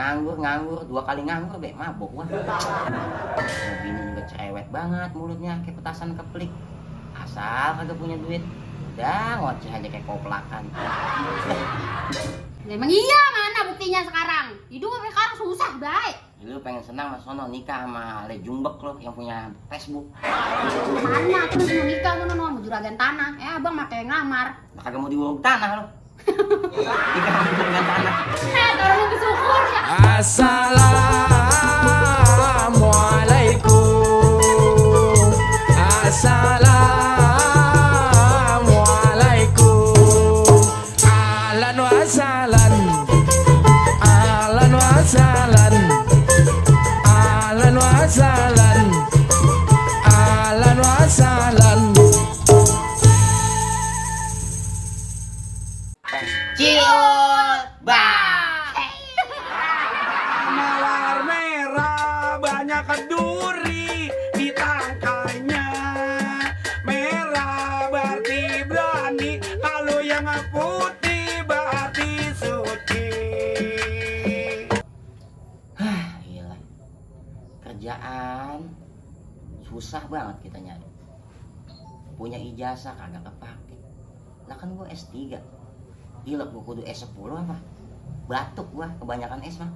nganggur 2 kali nganggur be mabok wah. Bini juga cerewet banget mulutnya kayak petasan keplik. Asal kagak punya duit udah ngoceh aja kayak koplakan. Emang iya mana buktinya sekarang? Hidup sekarang susah baik. Lu pengen senang mas sono nikah sama Le Jumbek lo yang punya Facebook. Mana terus mau nikah sono mau juragan tanah. Abang pakai ngamar. Nah, kagak mau diuruk tanah lo. Nikah sama juragan tanah. Tolong bersyukur ya. Assalamualaikum. Assalamualaikum. Ahlan wa sahlan. Ahlan wa sahlan. Ahlan wa sahlan. Ahlan wa sahlan. Ciul bah. Mawar merah banyak duri di tangkainya. Merah berarti berani, kalau yang putih berarti suci. Gila. Kerjaan susah banget kita nyari. Punya ijazah kagak kepake. Lah kan gua S3. Gila gua kudu S10 apa? Batuk gua kebanyakan S mah.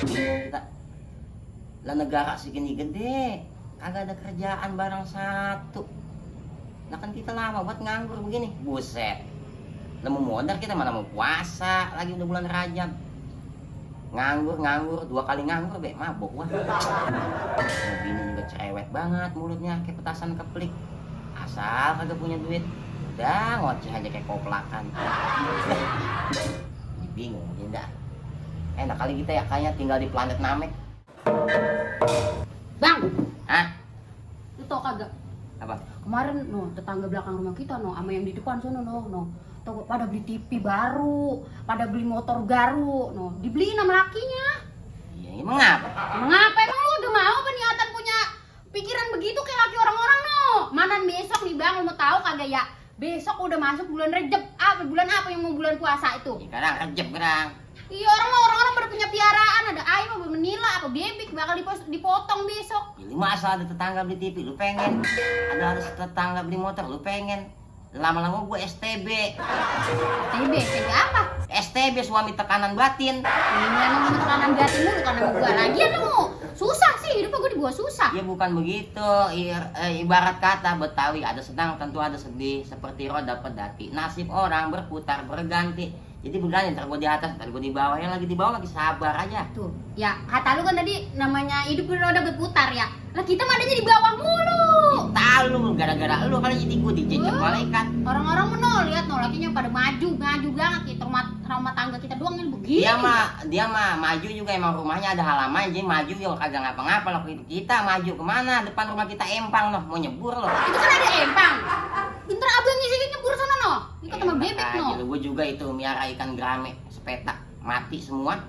Bingung kita. Lah negara segini gede, kagak ada kerjaan barang satu. Lah kan kita lama buat nganggur begini. Buset. Lah mau modal kita mana mau puasa, lagi udah bulan Rajab. Nganggur 2 kali nganggur be mabok wah. Bini juga cerewet banget mulutnya kayak petasan keplik. Asal kagak punya duit udah ngoceh aja kayak koplakan. Jadi bingung aja dah. Enak kali kita ya kayaknya tinggal di planet Namek. Bang, Hah? lu tau kagak? Apa? Kemarin tetangga belakang rumah kita sama yang di depan sono tuh pada beli TV baru, pada beli motor baru, dibeliin sama lakinya. Iya, emang apa? Emang apa emang lu udah mau apa niatan punya pikiran begitu kayak laki orang-orang Mana besok nih Bang, lu mau tahu kagak ya? Besok udah masuk bulan Rejab. Bulan apa yang mau bulan puasa itu? Ya kadang Rejab kadang. Iya orang-orang pada punya piaraan, ada ayam apa menila apa bebek bakal dipotong besok. Ya, lu masa ada tetangga beli TV lu pengen. Ada tetangga beli motor lu pengen. Lama-lama gue STB. TB apa? STB suami tekanan batin. Ini mau tekanan batin mulu karena gua lagi lu. Susah sih hidup gue dibawa susah. Ya bukan begitu. Ibarat kata Betawi ada senang tentu ada sedih. Seperti roda pedati. Nasib orang berputar berganti. Jadi berganti ntar gue di atas, ntar gue di bawah. Yang lagi di bawah lagi sabar aja. Tuh, ya kata lu kan tadi namanya hidup roda berputar ya. Lah kita mah adanya di bawah mulu. Tahu lu gara-gara lu kali jadi gue dijejak malaikat. Orang-orang lihat lakinya pada maju banget kita rumah tangga kita doang yang begini. Dia mah maju juga emang rumahnya ada halaman jadi maju ya kagak ngapa-ngapa loh. Kita maju kemana? Depan rumah kita empang loh, mau nyebur loh. Itu kan ada empang. Bentar abang ngisi nyebur sana Itu sama bebek Gue juga itu miara ikan gerame sepetak mati semua.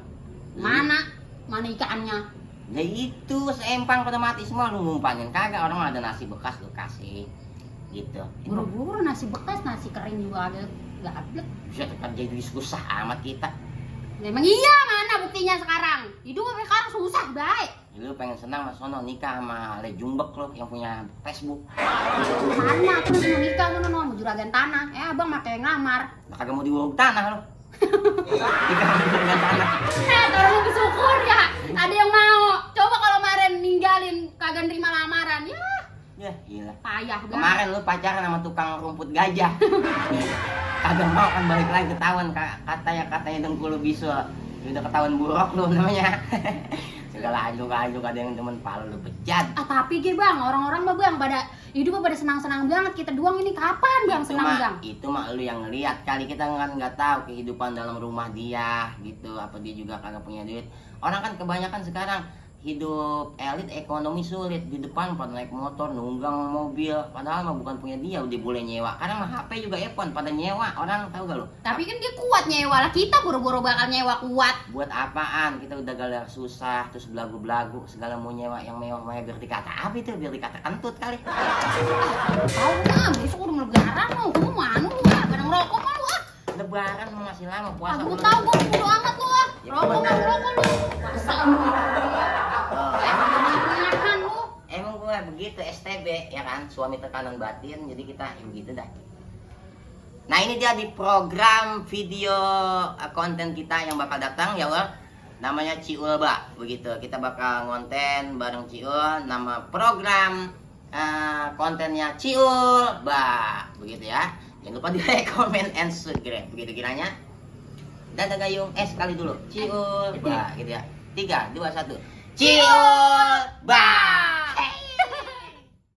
Mana ikannya? Ya itu seempang pada mati semua lu ngumpanin kagak orang ada nasi bekas lu kasih gitu. Buru-buru nasi bekas nasi kering juga ada gablek. Bisa tetap jadi susah amat kita. Emang iya mana buktinya sekarang? Hidup sekarang susah baik. Lu pengen senang mas sono nikah sama Le Jumbek lo yang punya Facebook. Mana terus mau nikah sono mau juragan tanah. Abang pakai ngamar. Nah, kagak mau diuruk tanah lo. Nikah sama juragan tanah. Tolong bersyukur ya. Ada yang mau. Coba kalau kemarin ninggalin kagak nerima lamaran ya. Ya gila. Payah banget. Kemarin lu pacaran sama tukang rumput gajah. Kagak mau kan balik lagi ketahuan katanya dengkul lu bisul. Udah ketahuan buruk lu namanya. Segala anjuk ada yang demen palu lu bejat. Tapi Bang, orang-orang mah Bang pada hidup pada senang-senang banget. Kita doang ini kapan Bang senang Bang? Itu mah lu yang ngeliat kali kita kan nggak tahu kehidupan dalam rumah dia gitu. Apa dia juga kagak punya duit. Orang kan kebanyakan sekarang hidup elit ekonomi sulit di depan pada naik motor nunggang mobil padahal mah bukan punya dia udah boleh nyewa karena mah HP juga iPhone pada nyewa orang tahu gak lo? Tapi kan dia kuat nyewa lah kita buru-buru bakal nyewa kuat. Buat apaan kita udah gagal susah terus belagu-belagu segala mau nyewa yang mewah-mewah biar dikata apa itu biar dikata kentut kali. Tahu kan besok udah lebaran mau mana lu ya barang rokok mau Lebaran masih lama puasa. Aku tahu gua bodo amat lu rokok mah begitu STB ya kan, suami tekanan batin, jadi kita ya begitu dah. Nah ini dia di program video konten kita yang bakal datang ya Allah, namanya Ciul Ba, begitu kita bakal ngonten bareng Ciul, nama program kontennya Ciul Ba, begitu ya. Jangan lupa di like, comment, and subscribe, begitu kiranya. Dan ada gayung sekali dulu, Ciul Ba, gitu ya. 3, 2, 1, Ciul Ba.